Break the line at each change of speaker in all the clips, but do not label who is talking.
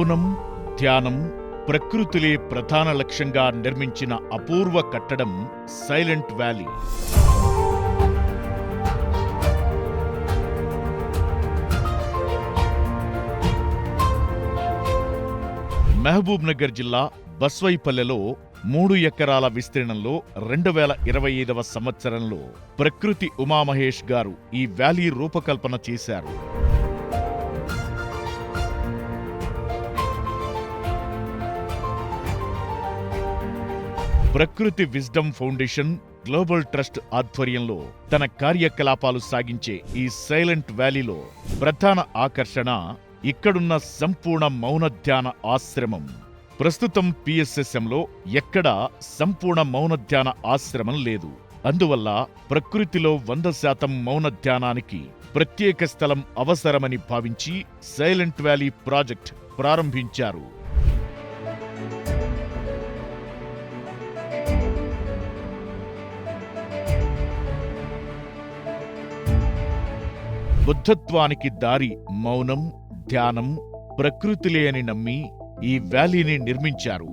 మౌనం, ధ్యానం, ప్రకృతిలే ప్రధాన లక్ష్యంగా నిర్మించిన అపూర్వ కట్టడం సైలెంట్ వ్యాలీ. మహబూబ్ నగర్ జిల్లా బస్వైపల్లెలో 3 ఎకరాల విస్తీర్ణంలో 2025వ సంవత్సరంలో ప్రకృతి ఉమామహేష్ గారు ఈ వ్యాలీ రూపకల్పన చేశారు. ప్రకృతి విజ్డమ్ ఫౌండేషన్ గ్లోబల్ ట్రస్ట్ ఆధ్వర్యంలో తన కార్యకలాపాలు సాగించే ఈ సైలెంట్ వ్యాలీలో ప్రధాన ఆకర్షణ ఇక్కడున్న సంపూర్ణ మౌన ధ్యాన ఆశ్రమం. ప్రస్తుతం పిఎస్ఎస్ఎంలో ఎక్కడా సంపూర్ణ మౌన ధ్యాన ఆశ్రమం లేదు. అందువల్ల ప్రకృతిలో 100% మౌన ధ్యానానికి ప్రత్యేక స్థలం అవసరమని భావించి సైలెంట్ వ్యాలీ ప్రాజెక్ట్ ప్రారంభించారు. బుద్ధత్వానికి దారి మౌనం, ధ్యానం, ప్రకృతిలే అని నమ్మి ఈ వ్యాలీని నిర్మించారు.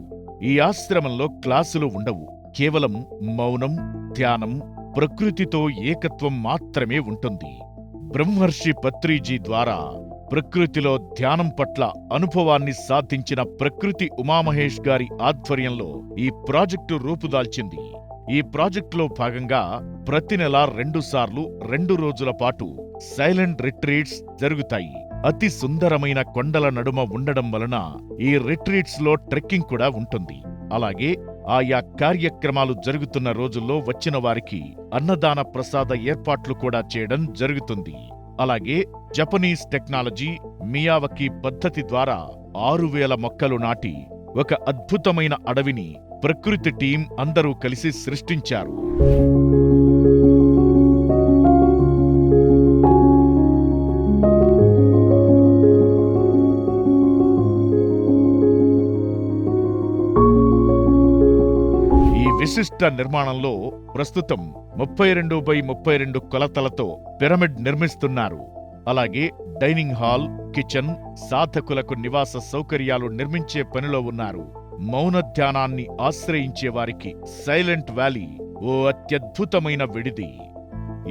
ఈ ఆశ్రమంలో క్లాసులు ఉండవు. కేవలం మౌనం, ధ్యానం, ప్రకృతితో ఏకత్వం మాత్రమే ఉంటుంది. బ్రహ్మర్షి పత్రిజీ ద్వారా ప్రకృతిలో ధ్యానం పట్ల అనుభవాన్ని సాధించిన ప్రకృతి ఉమామహేష్ గారి ఆధ్వర్యంలో ఈ ప్రాజెక్టు రూపుదాల్చింది. ఈ ప్రాజెక్టులో భాగంగా ప్రతి నెల 2 సార్లు 2 రోజుల పాటు సైలెంట్ రిట్రీట్స్ జరుగుతాయి. అతి సుందరమైన కొండల నడుమ ఉండడం వలన ఈ రిట్రీట్స్ లో ట్రెక్కింగ్ కూడా ఉంటుంది. అలాగే ఆయా కార్యక్రమాలు జరుగుతున్న రోజుల్లో వచ్చిన వారికి అన్నదాన ప్రసాద ఏర్పాట్లు కూడా చేయడం జరుగుతుంది. అలాగే జపనీస్ టెక్నాలజీ మియావకి పద్ధతి ద్వారా 6000 మొక్కలు నాటి ఒక అద్భుతమైన అడవిని ప్రకృతి టీం అందరూ కలిసి సృష్టించారు. విశిష్ట నిర్మాణంలో ప్రస్తుతం 32x32 కొలతలతో పిరమిడ్ నిర్మిస్తున్నారు. అలాగే డైనింగ్ హాల్, కిచెన్, సాధకులకు నివాస సౌకర్యాలు నిర్మించే పనిలో ఉన్నారు. మౌన ధ్యానాన్ని ఆశ్రయించే వారికి సైలెంట్ వ్యాలీ ఓ అత్యద్భుతమైన విడిది.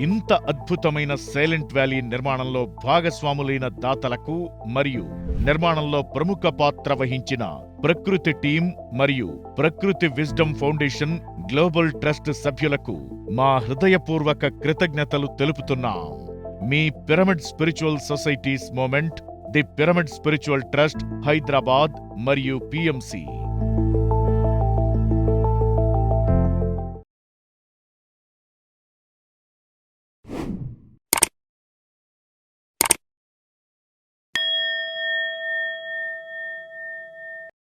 ఇంత అద్భుతమైన సైలెంట్ వ్యాలీ నిర్మాణంలో భాగస్వాములైన దాతలకు మరియు నిర్మాణంలో ప్రముఖ పాత్ర వహించిన ప్రకృతి టీం మరియు ప్రకృతి విజ్డమ్ ఫౌండేషన్ గ్లోబల్ ట్రస్ట్ సభ్యులకు మా హృదయపూర్వక కృతజ్ఞతలు తెలుపుతున్నాం. మీ pyramid spiritual societies movement, the pyramid spiritual trust Hyderabad మరియు పిఎంసి.